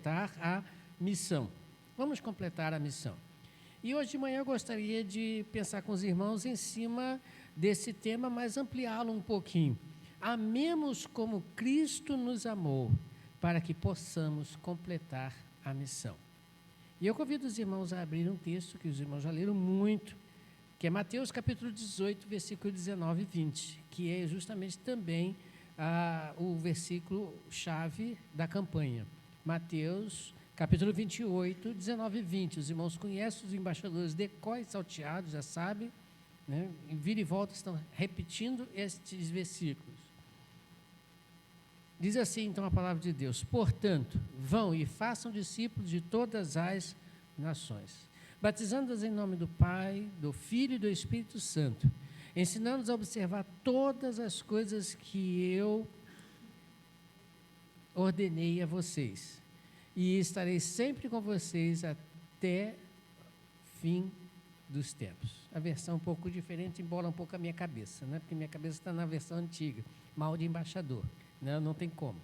completar a missão. Vamos completar a missão. E hoje de manhã eu gostaria de pensar com os irmãos em cima desse tema, mas ampliá-lo um pouquinho. Amemos como Cristo nos amou, para que possamos completar a missão. E eu convido os irmãos a abrir um texto que os irmãos já leram muito, que é Mateus capítulo 18, versículo 19 e 20, que é justamente também o versículo-chave da campanha. Mateus capítulo 28, 19 e 20. Os irmãos conhecem os embaixadores de cor salteados, já sabem, né? Em vira e volta estão repetindo estes versículos. Diz assim, então, a palavra de Deus: portanto, vão e façam discípulos de todas as nações, batizando-os em nome do Pai, do Filho e do Espírito Santo, ensinando-os a observar todas as coisas que eu ordenei a vocês. E estarei sempre com vocês até o fim dos tempos. A versão um pouco diferente, embola um pouco a minha cabeça, né? Porque minha cabeça está na versão antiga, mal de embaixador, né? Não tem como.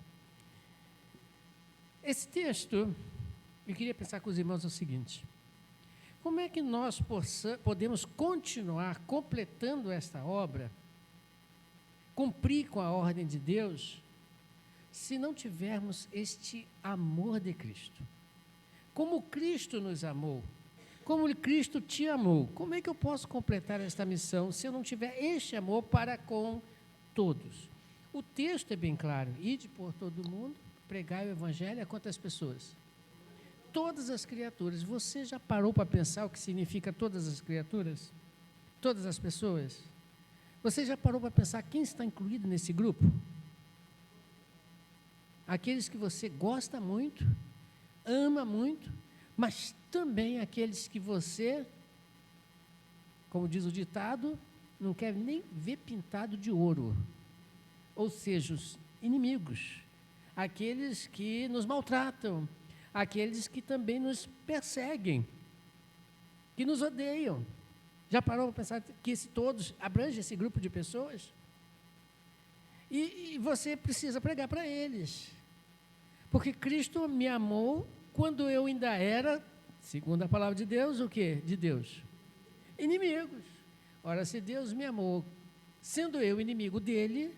Esse texto, eu queria pensar com os irmãos o seguinte: como é que nós podemos continuar completando esta obra, cumprir com a ordem de Deus, se não tivermos este amor de Cristo? Como Cristo nos amou, como Cristo te amou, como é que eu posso completar esta missão se eu não tiver este amor para com todos? O texto é bem claro: ide por todo mundo, pregai o evangelho a quantas pessoas? Todas as criaturas. Você já parou para pensar o que significa todas as criaturas? Todas as pessoas? Você já parou para pensar quem está incluído nesse grupo? Aqueles que você gosta muito, ama muito, mas também aqueles que você, como diz o ditado, não quer nem ver pintado de ouro. Ou seja, os inimigos, aqueles que nos maltratam, aqueles que também nos perseguem, que nos odeiam. Já parou para pensar que todos abrange esse grupo de pessoas? E você precisa pregar para eles. Porque Cristo me amou quando eu ainda era, segundo a palavra de Deus, o quê? De Deus? Inimigos. Ora, se Deus me amou, sendo eu inimigo dele,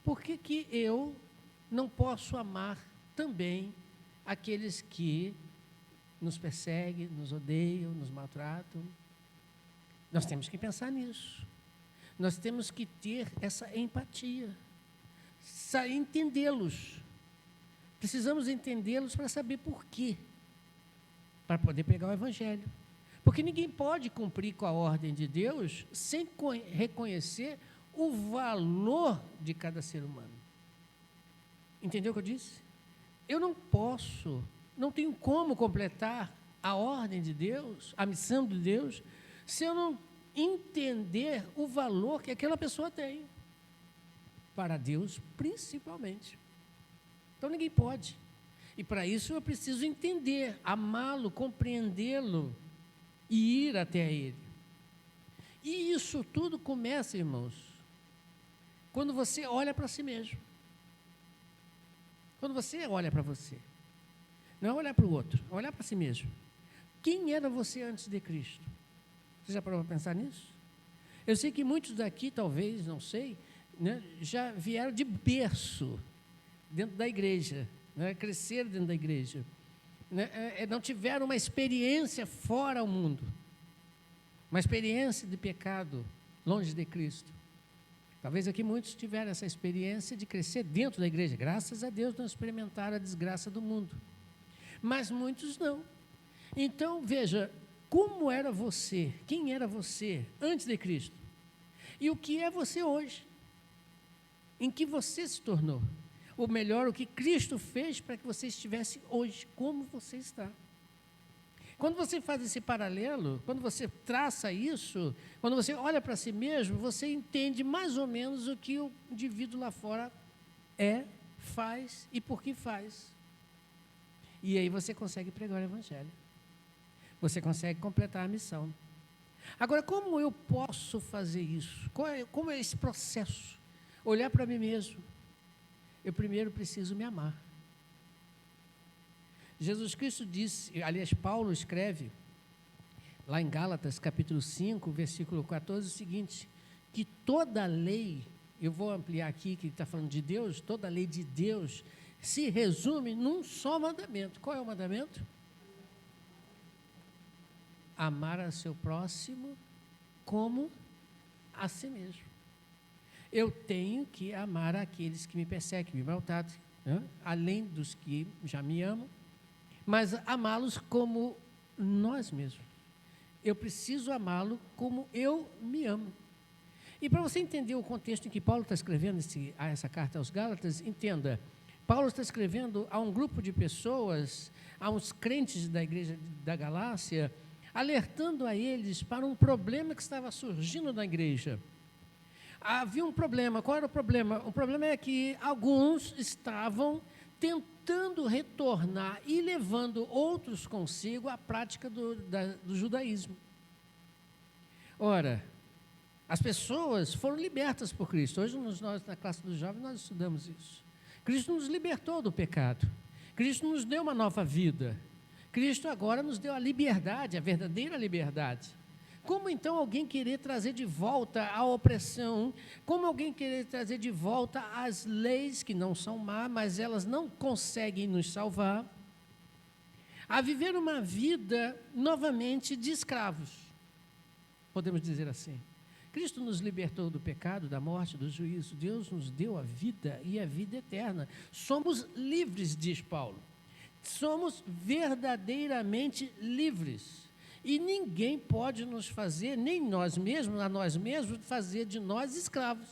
por que eu não posso amar também aqueles que nos perseguem, nos odeiam, nos maltratam? Nós temos que pensar nisso. Nós temos que ter essa empatia, entendê-los. Precisamos entendê-los para saber por quê, para poder pregar o evangelho. Porque ninguém pode cumprir com a ordem de Deus sem reconhecer o valor de cada ser humano. Entendeu o que eu disse? Eu não posso, não tenho como completar a ordem de Deus, a missão de Deus, se eu não entender o valor que aquela pessoa tem. Para Deus, principalmente. Então ninguém pode. E para isso eu preciso entender, amá-lo, compreendê-lo e ir até ele. E isso tudo começa, irmãos, quando você olha para si mesmo. Quando você olha para você. Não é olhar para o outro, é olhar para si mesmo. Quem era você antes de Cristo? Você já parou para pensar nisso? Eu sei que muitos daqui, talvez, não sei, né, já vieram de berço dentro da igreja, né, cresceram dentro da igreja, né, não tiveram uma experiência fora ao mundo, uma experiência de pecado longe de Cristo. Talvez aqui muitos tiveram essa experiência de crescer dentro da igreja. Graças a Deus não experimentaram a desgraça do mundo. Mas muitos não. Então, veja, como era você, quem era você antes de Cristo? E o que é você hoje? Em que você se tornou? Ou melhor, o que Cristo fez para que você estivesse hoje, como você está? Quando você faz esse paralelo, quando você traça isso, quando você olha para si mesmo, você entende mais ou menos o que o indivíduo lá fora faz e por que faz. E aí você consegue pregar o evangelho. Você consegue completar a missão. Agora, como eu posso fazer isso? Como é esse processo? Olhar para mim mesmo. Eu primeiro preciso me amar. Jesus Cristo disse, aliás, Paulo escreve, lá em Gálatas, capítulo 5, versículo 14, o seguinte, que toda lei, eu vou ampliar aqui, que está falando de Deus, toda lei de Deus se resume num só mandamento. Qual é o mandamento? Amar a seu próximo como a si mesmo. Eu tenho que amar aqueles que me perseguem, que me maltratam, né? Além dos que já me amam, mas amá-los como nós mesmos. Eu preciso amá-lo como eu me amo. E para você entender o contexto em que Paulo está escrevendo essa carta aos Gálatas, entenda, Paulo está escrevendo a um grupo de pessoas, a uns crentes da igreja da Galácia, alertando a eles para um problema que estava surgindo na igreja. Havia um problema. Qual era o problema? O problema é que alguns estavam tentando retornar e levando outros consigo à prática do judaísmo. Ora, as pessoas foram libertas por Cristo. Hoje, nós, na classe dos jovens, nós estudamos isso. Cristo nos libertou do pecado. Cristo nos deu uma nova vida. Cristo agora nos deu a liberdade, a verdadeira liberdade. Como então alguém querer trazer de volta a opressão? Como alguém querer trazer de volta as leis que não são má, mas elas não conseguem nos salvar? A viver uma vida novamente de escravos, podemos dizer assim. Cristo nos libertou do pecado, da morte, do juízo. Deus nos deu a vida e a vida eterna. Somos livres, diz Paulo. Somos verdadeiramente livres. E ninguém pode nos fazer, nem nós mesmos, a nós mesmos, fazer de nós escravos.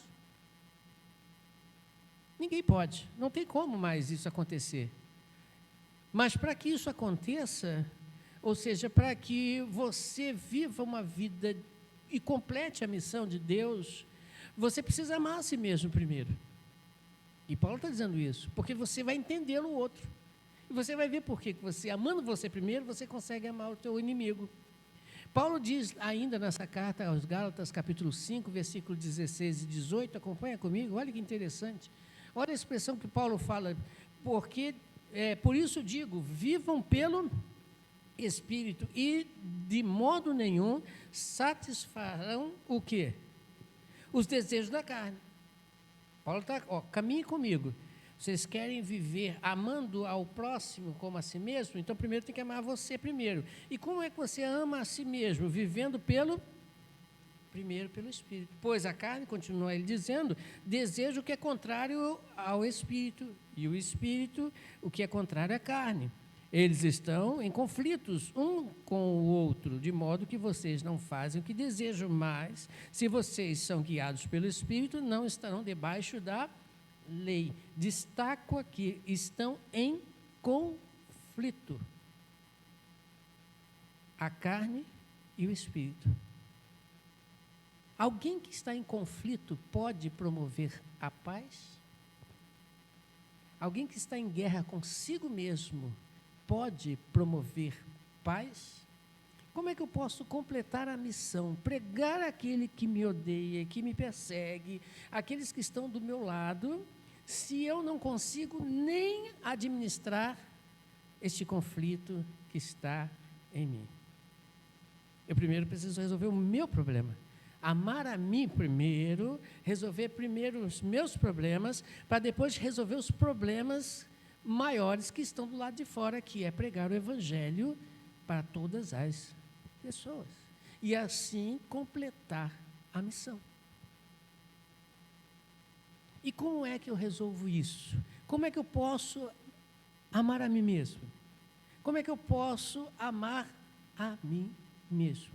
Ninguém pode. Não tem como mais isso acontecer. Mas para que isso aconteça, ou seja, para que você viva uma vida e complete a missão de Deus, você precisa amar a si mesmo primeiro. E Paulo está dizendo isso, porque você vai entender o outro. E você vai ver por que você, amando você primeiro, você consegue amar o teu inimigo. Paulo diz ainda nessa carta aos Gálatas, capítulo 5, versículo 16 e 18, acompanha comigo, olha que interessante. Olha a expressão que Paulo fala, porque, por isso digo, vivam pelo Espírito e de modo nenhum satisfarão o quê? Os desejos da carne. Paulo está, caminhe comigo. Vocês querem viver amando ao próximo como a si mesmo? Então, primeiro tem que amar você primeiro. E como é que você ama a si mesmo? Vivendo primeiro pelo Espírito. Pois a carne, continua ele dizendo, deseja o que é contrário ao Espírito. E o Espírito, o que é contrário à carne. Eles estão em conflitos um com o outro, de modo que vocês não fazem o que desejam, mas se vocês são guiados pelo Espírito, não estarão debaixo da lei. Destaco aqui, estão em conflito. A carne e o Espírito. Alguém que está em conflito pode promover a paz? Alguém que está em guerra consigo mesmo pode promover paz? Como é que eu posso completar a missão? Pregar àquele que me odeia, que me persegue, aqueles que estão do meu lado, se eu não consigo nem administrar este conflito que está em mim? Eu primeiro preciso resolver o meu problema. Amar a mim primeiro, resolver primeiro os meus problemas, para depois resolver os problemas maiores que estão do lado de fora, que é pregar o Evangelho para todas as pessoas. E assim completar a missão. E como é que eu resolvo isso? Como é que eu posso amar a mim mesmo? Como é que eu posso amar a mim mesmo?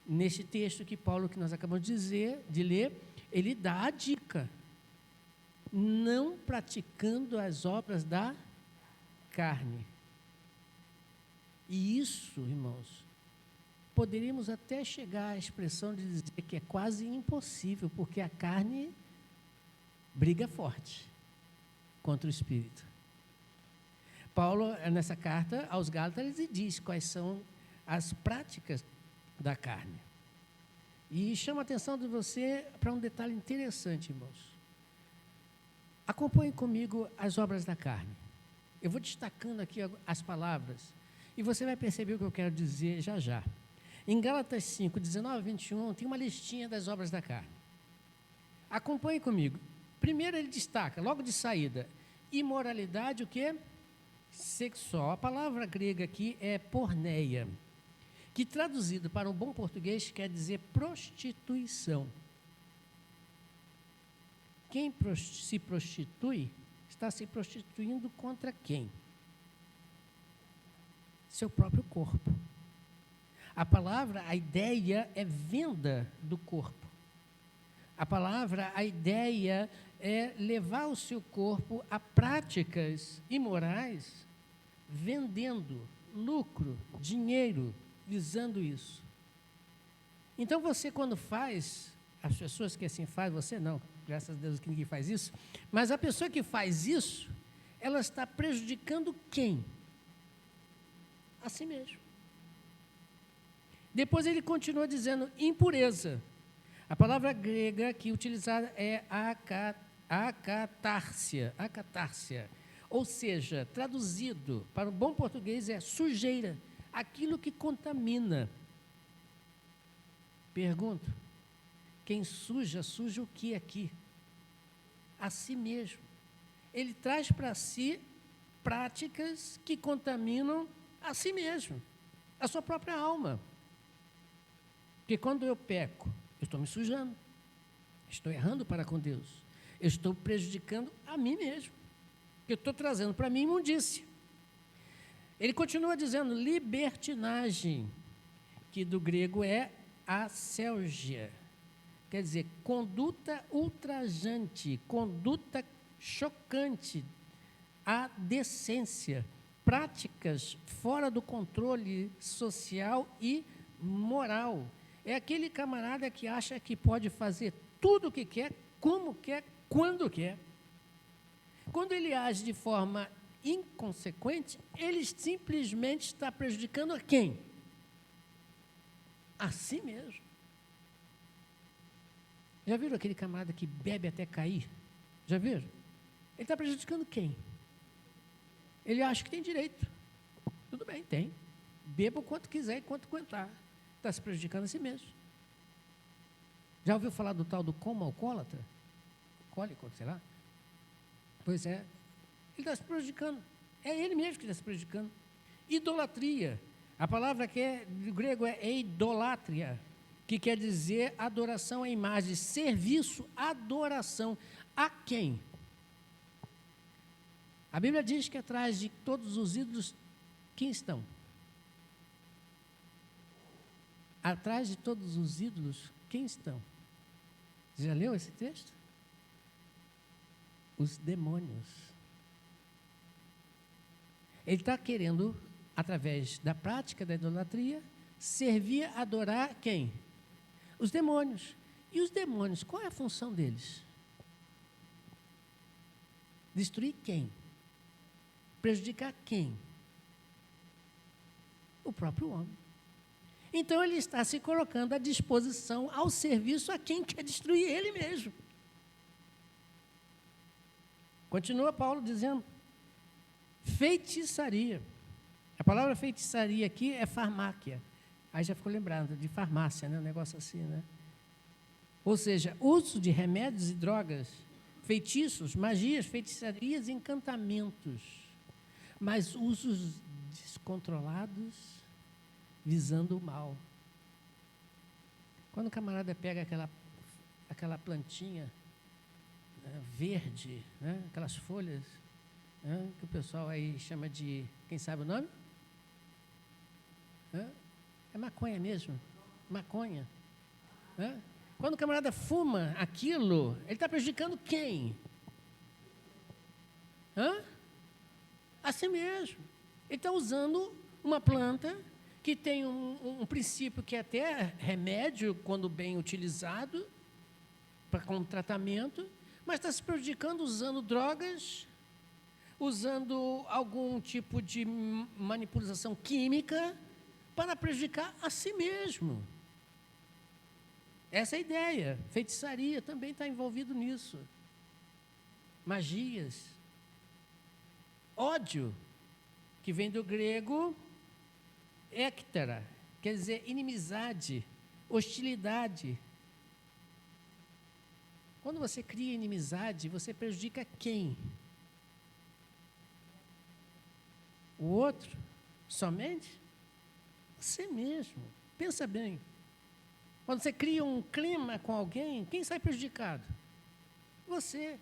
Neste texto que Paulo, que nós acabamos de ler, ele dá a dica. Não praticando as obras da carne. E isso, irmãos, poderíamos até chegar à expressão de dizer que é quase impossível, porque a carne briga forte contra o Espírito. Paulo, nessa carta aos Gálatas, ele diz quais são as práticas da carne. E chama a atenção de você para um detalhe interessante, irmãos. Acompanhe comigo as obras da carne. Eu vou destacando aqui as palavras e você vai perceber o que eu quero dizer já já. Em Gálatas 5, 19 a 21, tem uma listinha das obras da carne. Acompanhe comigo. Primeiro ele destaca, logo de saída, imoralidade, o quê? Sexual. A palavra grega aqui é porneia, que traduzido para um bom português quer dizer prostituição. Quem se prostitui, está se prostituindo contra quem? Seu próprio corpo. A palavra, a ideia é venda do corpo. A palavra, a ideia é levar o seu corpo a práticas imorais, vendendo lucro, dinheiro, visando isso. Então você, quando faz, as pessoas que assim fazem, você não, graças a Deus que ninguém faz isso, mas a pessoa que faz isso, ela está prejudicando quem? A si mesmo. Depois ele continua dizendo impureza. A palavra grega aqui utilizada é acatársia, ou seja, traduzido para o bom português é sujeira, aquilo que contamina. Pergunto, quem suja, suja o que aqui? A si mesmo. Ele traz para si práticas que contaminam a si mesmo, a sua própria alma. Porque quando eu peco, eu estou me sujando, estou errando para com Deus, eu estou prejudicando a mim mesmo, eu estou trazendo para mim imundícia. Ele continua dizendo libertinagem, que do grego é asélgia, quer dizer, conduta ultrajante, conduta chocante, a decência, práticas fora do controle social e moral. É aquele camarada que acha que pode fazer tudo o que quer, como quer, quando quer. Quando ele age de forma inconsequente, ele simplesmente está prejudicando a quem? A si mesmo. Já viram aquele camarada que bebe até cair? Já viram? Ele está prejudicando quem? Ele acha que tem direito. Tudo bem, tem. Beba o quanto quiser e quanto aguentar. Está se prejudicando a si mesmo. Já ouviu falar do tal do coma alcoólatra? Alcoólico, sei lá? Pois é. Ele está se prejudicando. É ele mesmo que está se prejudicando. Idolatria. A palavra que é, do grego é eidolatria, que quer dizer adoração à imagem, serviço, adoração. A quem? A Bíblia diz que atrás de todos os ídolos, quem estão? Atrás de todos os ídolos, quem estão? Você já leu esse texto? Os demônios. Ele está querendo, através da prática da idolatria, servir, adorar quem? Os demônios. E os demônios, qual é a função deles? Destruir quem? Prejudicar quem? O próprio homem. Então ele está se colocando à disposição, ao serviço a quem quer destruir ele mesmo. Continua Paulo dizendo, feitiçaria. A palavra feitiçaria aqui é farmáquia. Aí já ficou lembrando de farmácia, né? Um negócio assim, né? Ou seja, uso de remédios e drogas, feitiços, magias, feitiçarias, encantamentos, mas usos descontrolados, visando o mal. Quando o camarada pega aquela plantinha, né, verde, né, aquelas folhas, né, que o pessoal aí chama de, quem sabe o nome? É maconha mesmo, maconha. Né? Quando o camarada fuma aquilo, ele está prejudicando quem? A si mesmo. Ele está usando uma planta que tem um princípio que é até remédio, quando bem utilizado, como tratamento, mas está se prejudicando usando drogas, usando algum tipo de manipulação química para prejudicar a si mesmo. Essa é a ideia. Feitiçaria também está envolvido nisso. Magias. ódio, que vem do grego héktera, quer dizer inimizade, hostilidade. Quando você cria inimizade, você prejudica quem? O outro? Somente? Você mesmo. Pensa bem. Quando você cria um clima com alguém, quem sai prejudicado? Você.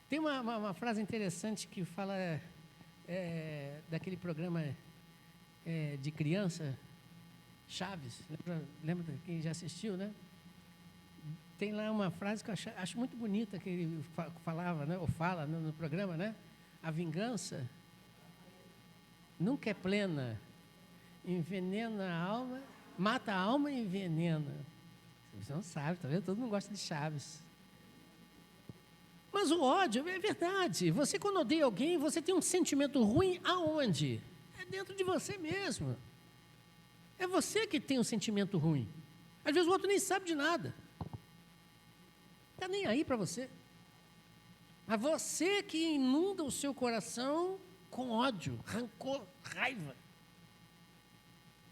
Tem uma frase interessante que fala daquele programa de criança, Chaves. Lembra quem já assistiu, né? Tem lá uma frase que eu acho muito bonita, que ele falava, né, ou fala no programa, né? A vingança nunca é plena, envenena a alma, mata a alma e envenena. Você não sabe, tá vendo? Todo mundo gosta de Chaves. Mas o ódio, é verdade. Você, quando odeia alguém, você tem um sentimento ruim aonde? É dentro de você mesmo. É você que tem um sentimento ruim. Às vezes o outro nem sabe de nada. Está nem aí para você. Mas você que inunda o seu coração com ódio, rancor, raiva.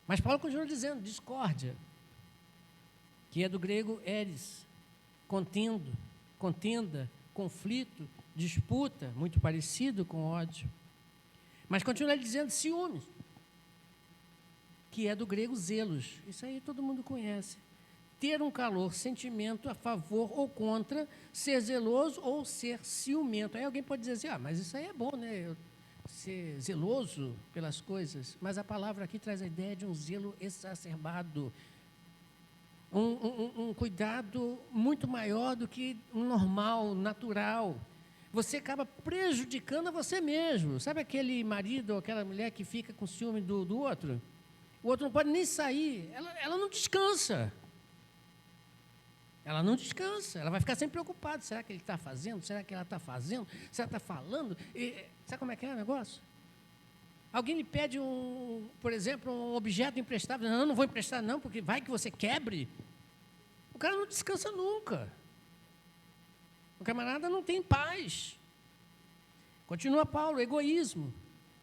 Mas Paulo continua dizendo, discórdia, que é do grego eris, contenda, conflito, disputa, muito parecido com ódio. Mas continua dizendo ciúmes, que é do grego zelos. Isso aí todo mundo conhece. Ter um calor, sentimento a favor ou contra, ser zeloso ou ser ciumento. Aí alguém pode dizer assim, mas isso aí é bom, né? Eu ser zeloso pelas coisas. Mas a palavra aqui traz a ideia de um zelo exacerbado. Um cuidado muito maior do que o normal, natural. Você acaba prejudicando a você mesmo. Sabe aquele marido ou aquela mulher que fica com ciúme do outro? O outro não pode nem sair. Ela não descansa. Ela não descansa. Ela vai ficar sempre preocupada. Será que ele está fazendo? Será que ela está fazendo? Será que está falando? Sabe como é que é o negócio? Alguém lhe pede, por exemplo, um objeto emprestado. Não vou emprestar não, porque vai que você quebre. O cara não descansa nunca. O camarada não tem paz. Continua Paulo, egoísmo,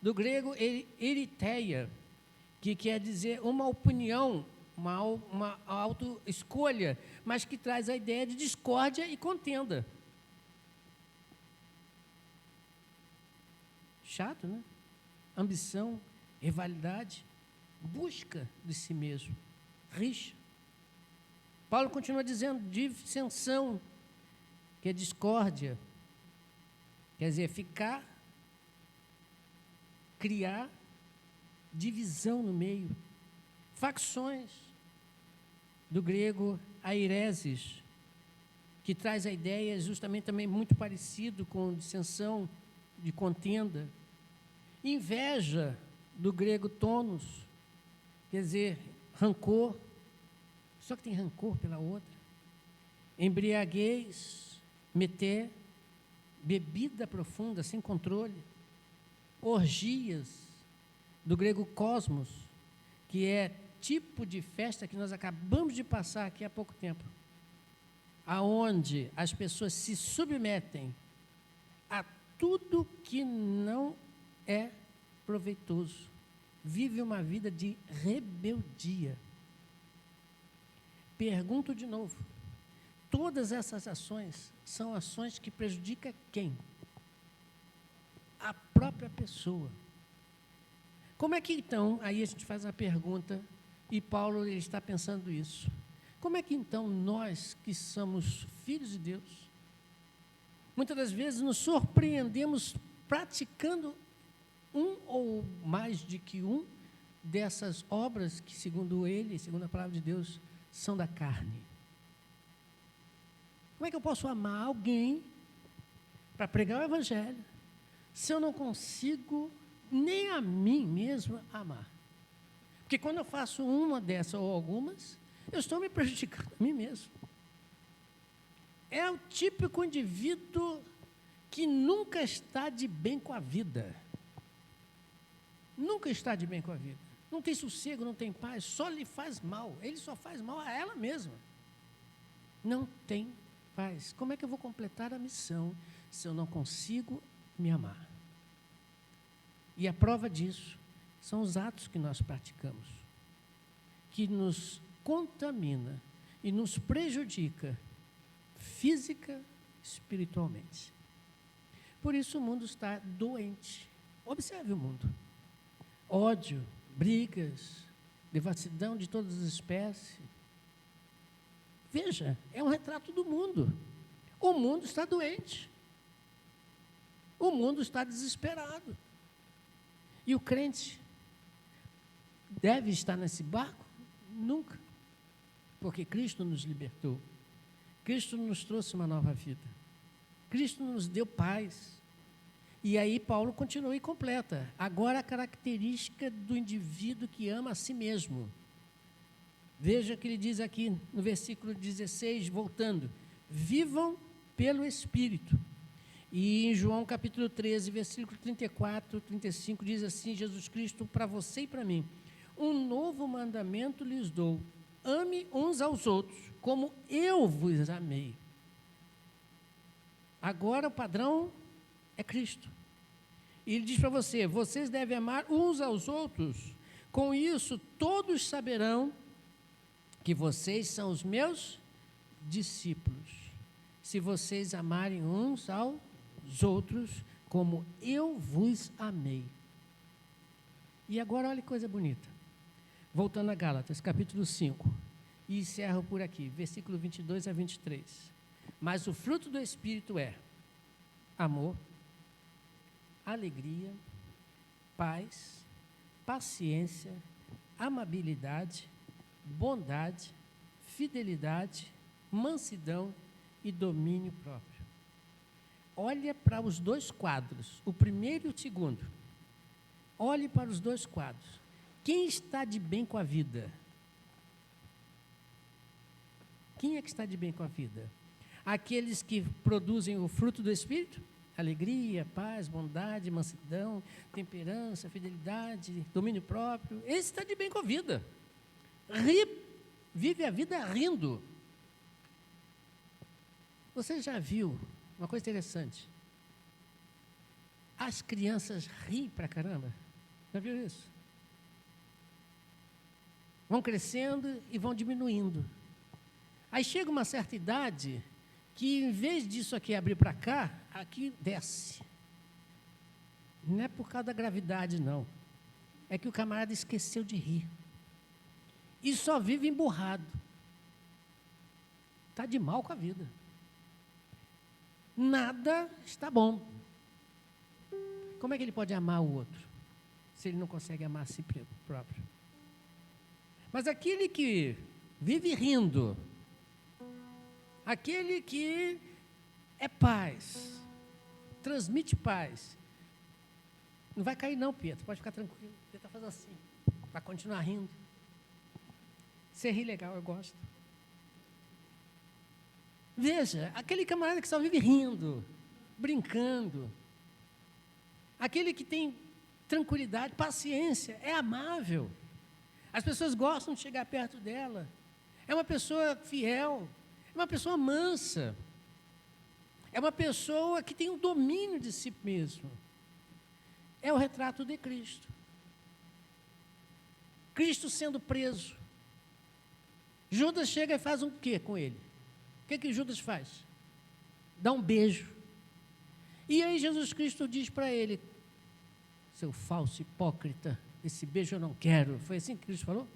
do grego eritheia, que quer dizer uma opinião, uma autoescolha, mas que traz a ideia de discórdia e contenda. Chato, né? Ambição, rivalidade, busca de si mesmo, rixa. Paulo continua dizendo dissensão, que é discórdia, quer dizer, criar divisão no meio, facções, do grego aireses, que traz a ideia justamente também muito parecido com dissensão, de contenda. Inveja, do grego tônus, quer dizer, rancor, só que tem rancor pela outra. Embriaguez, meter, bebida profunda, sem controle. Orgias, do grego cosmos, que é tipo de festa que nós acabamos de passar aqui há pouco tempo, aonde as pessoas se submetem a tudo que não é proveitoso, vive uma vida de rebeldia. Pergunto de novo, todas essas ações são ações que prejudicam quem? A própria pessoa. Como é que então, aí a gente faz uma pergunta, e Paulo ele está pensando isso, como é que então nós que somos filhos de Deus, muitas das vezes nos surpreendemos praticando um ou mais de que um dessas obras que, segundo ele, segundo a palavra de Deus, são da carne? Como é que eu posso amar alguém para pregar o Evangelho se eu não consigo nem a mim mesmo amar? Porque quando eu faço uma dessas ou algumas, eu estou me prejudicando a mim mesmo. É o típico indivíduo que nunca está de bem com a vida. Nunca está de bem com a vida. Não tem sossego, não tem paz, só lhe faz mal. Ele só faz mal a ela mesma. Não tem paz. Como é que eu vou completar a missão se eu não consigo me amar? E a prova disso são os atos que nós praticamos, que nos contamina e nos prejudica física, espiritualmente. Por isso o mundo está doente. Observe o mundo. Ódio, brigas, devassidão de todas as espécies. Veja, é um retrato do mundo. O mundo está doente. O mundo está desesperado. E o crente deve estar nesse barco? Nunca. Porque Cristo nos libertou. Cristo nos trouxe uma nova vida. Cristo nos deu paz. E aí Paulo continua e completa. Agora a característica do indivíduo que ama a si mesmo. Veja que ele diz aqui no versículo 16, voltando. Vivam pelo Espírito. E em João capítulo 13, versículo 34, 35, diz assim, Jesus Cristo, para você e para mim, um novo mandamento lhes dou, ame uns aos outros, como eu vos amei. Agora o padrão é Cristo. E ele diz para você, vocês devem amar uns aos outros, com isso todos saberão que vocês são os meus discípulos, se vocês amarem uns aos outros como eu vos amei. E agora olha que coisa bonita. Voltando a Gálatas, capítulo 5, e encerro por aqui, versículo 22 a 23. Mas o fruto do Espírito é amor, alegria, paz, paciência, amabilidade, bondade, fidelidade, mansidão e domínio próprio. Olha para os dois quadros, o primeiro e o segundo. Olhe para os dois quadros. Quem está de bem com a vida? Quem é que está de bem com a vida? Aqueles que produzem o fruto do Espírito? Alegria, paz, bondade, mansidão, temperança, fidelidade, domínio próprio. Esse está de bem com a vida. Vive a vida rindo. Você já viu uma coisa interessante? As crianças riem pra caramba. Já viu isso? Vão crescendo e vão diminuindo. Aí chega uma certa idade que, em vez disso aqui abrir para cá, aqui desce. Não é por causa da gravidade, não. É que o camarada esqueceu de rir. E só vive emburrado. Está de mal com a vida. Nada está bom. Como é que ele pode amar o outro, se ele não consegue amar a si próprio? Mas aquele que vive rindo, aquele que é paz, transmite paz, não vai cair não, Pedro, pode ficar tranquilo, tenta fazer assim, para continuar rindo. Você ri legal, eu gosto. Veja, aquele camarada que só vive rindo, brincando, aquele que tem tranquilidade, paciência, é amável. As pessoas gostam de chegar perto dela. É uma pessoa fiel, é uma pessoa mansa, é uma pessoa que tem o domínio de si mesmo. É o retrato de Cristo. Cristo sendo preso. Judas chega e faz um quê com ele? O que Judas faz? Dá um beijo. E aí Jesus Cristo diz para ele, seu falso hipócrita, esse beijo eu não quero. Foi assim que Cristo falou?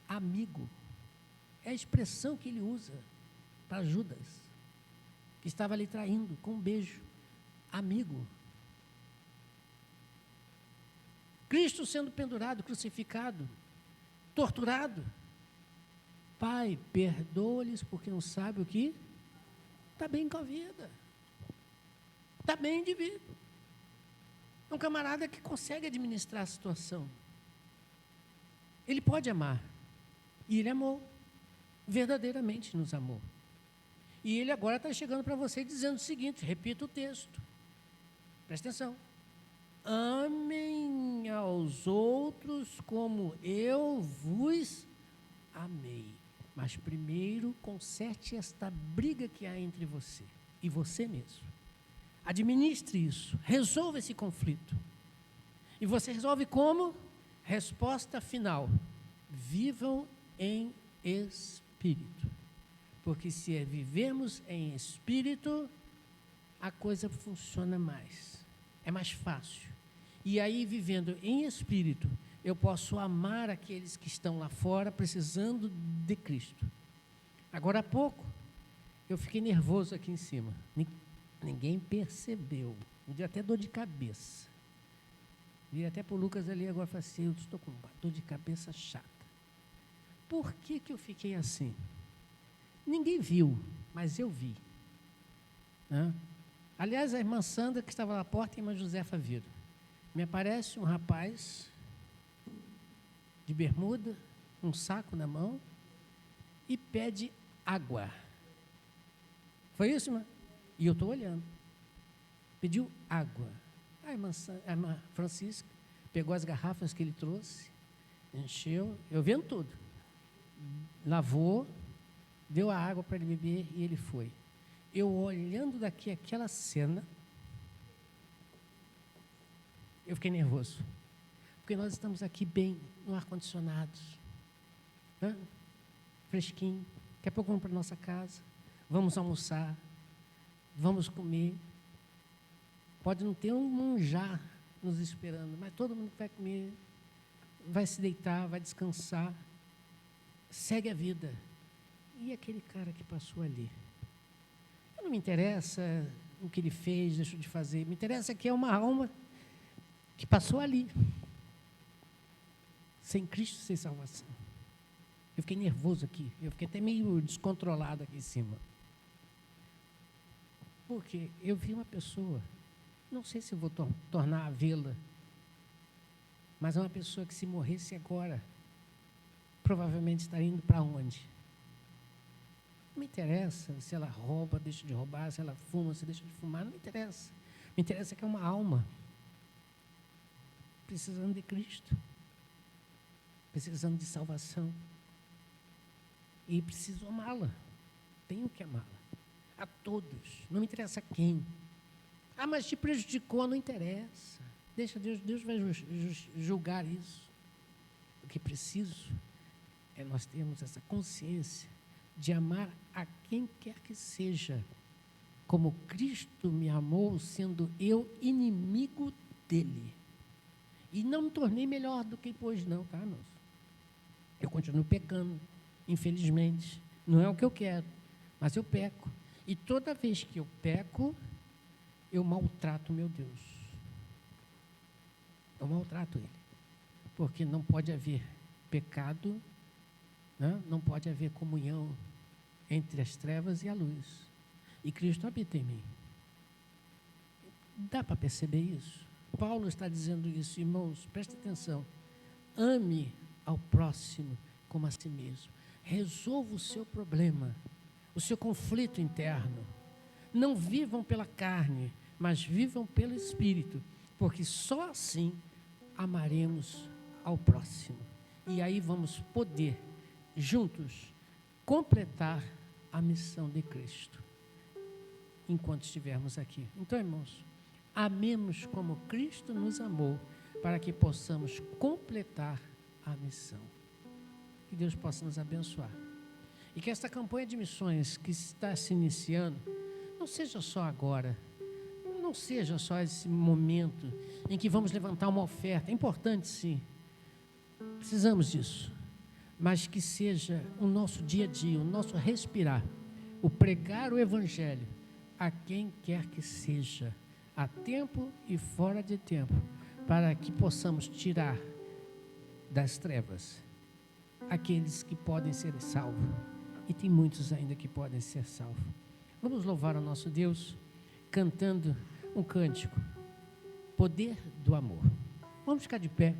Amigo. É a expressão que ele usa para Judas, que estava ali traindo com um beijo. Amigo. Cristo sendo pendurado, crucificado, torturado. Pai, perdoa-lhes porque não sabe o que está bem com a vida. Está bem de vida. É um camarada que consegue administrar a situação. Ele pode amar. E ele amou. Verdadeiramente nos amou. E ele agora está chegando para você dizendo o seguinte, repita o texto. Presta atenção. Amem aos outros como eu vos amei. Mas primeiro conserte esta briga que há entre você e você mesmo. Administre isso, resolva esse conflito. E você resolve como? Resposta final: vivam em espírito. Porque se vivemos em espírito, a coisa funciona mais. É mais fácil. E aí, vivendo em espírito, eu posso amar aqueles que estão lá fora precisando de Cristo. Agora há pouco, eu fiquei nervoso aqui em cima. Ninguém percebeu. Me deu até dor de cabeça. Vi até para o Lucas ali agora, falei assim, eu estou com uma dor de cabeça chata. Por que eu fiquei assim? Ninguém viu, mas eu vi. Né? Aliás, a irmã Sandra, que estava na porta, e a irmã Josefa viram. Me aparece um rapaz de bermuda, um saco na mão, e pede água. Foi isso, irmã? E eu estou olhando. Pediu água. A irmã Francisca pegou as garrafas que ele trouxe, encheu, eu vendo tudo. Lavou, deu a água para ele beber e ele foi. Eu olhando daqui aquela cena, eu fiquei nervoso. Porque nós estamos aqui bem, no ar-condicionado, né? Fresquinho. Daqui a pouco vamos para a nossa casa, vamos almoçar, vamos comer. Pode não ter um manjar nos esperando, mas todo mundo vai comer, vai se deitar, vai descansar, segue a vida. E aquele cara que passou ali? Não me interessa o que ele fez, deixou de fazer, me interessa que é uma alma que passou ali, sem Cristo, sem salvação. Eu fiquei nervoso aqui, eu fiquei até meio descontrolado aqui em cima. Porque eu vi uma pessoa, não sei se eu vou tornar a vê-la, mas é uma pessoa que, se morresse agora, provavelmente estaria indo para onde? Não me interessa se ela rouba, deixa de roubar, se ela fuma, se deixa de fumar, não me interessa. Me interessa que é uma alma precisando de Cristo, precisando de salvação. E preciso amá-la, tenho que amá-la. A todos, não me interessa quem. Ah, mas te prejudicou, não interessa. Deixa Deus vai julgar isso. O que preciso é nós termos essa consciência de amar a quem quer que seja, como Cristo me amou, sendo eu inimigo dele. E não me tornei melhor do que depois, não, tá, irmãos? Eu continuo pecando, infelizmente. Não é o que eu quero, mas eu peco. E toda vez que eu peco, eu maltrato meu Deus. Eu maltrato ele. Porque não pode haver pecado, né? Não pode haver comunhão entre as trevas e a luz. E Cristo habita em mim. Dá para perceber isso? Paulo está dizendo isso, irmãos, preste atenção. Ame ao próximo como a si mesmo. Resolva o seu problema, o seu conflito interno. Não vivam pela carne, mas vivam pelo Espírito, porque só assim amaremos ao próximo. E aí vamos poder, juntos, completar a missão de Cristo, enquanto estivermos aqui. Então, irmãos, amemos como Cristo nos amou, para que possamos completar a missão. Que Deus possa nos abençoar. E que esta campanha de missões que está se iniciando, não seja só agora, não seja só esse momento em que vamos levantar uma oferta. É importante, sim, precisamos disso, mas que seja o nosso dia a dia, o nosso respirar, o pregar o Evangelho a quem quer que seja, a tempo e fora de tempo, para que possamos tirar das trevas aqueles que podem ser salvos. E tem muitos ainda que podem ser salvos. Vamos louvar o nosso Deus cantando um cântico, Poder do Amor. Vamos ficar de pé.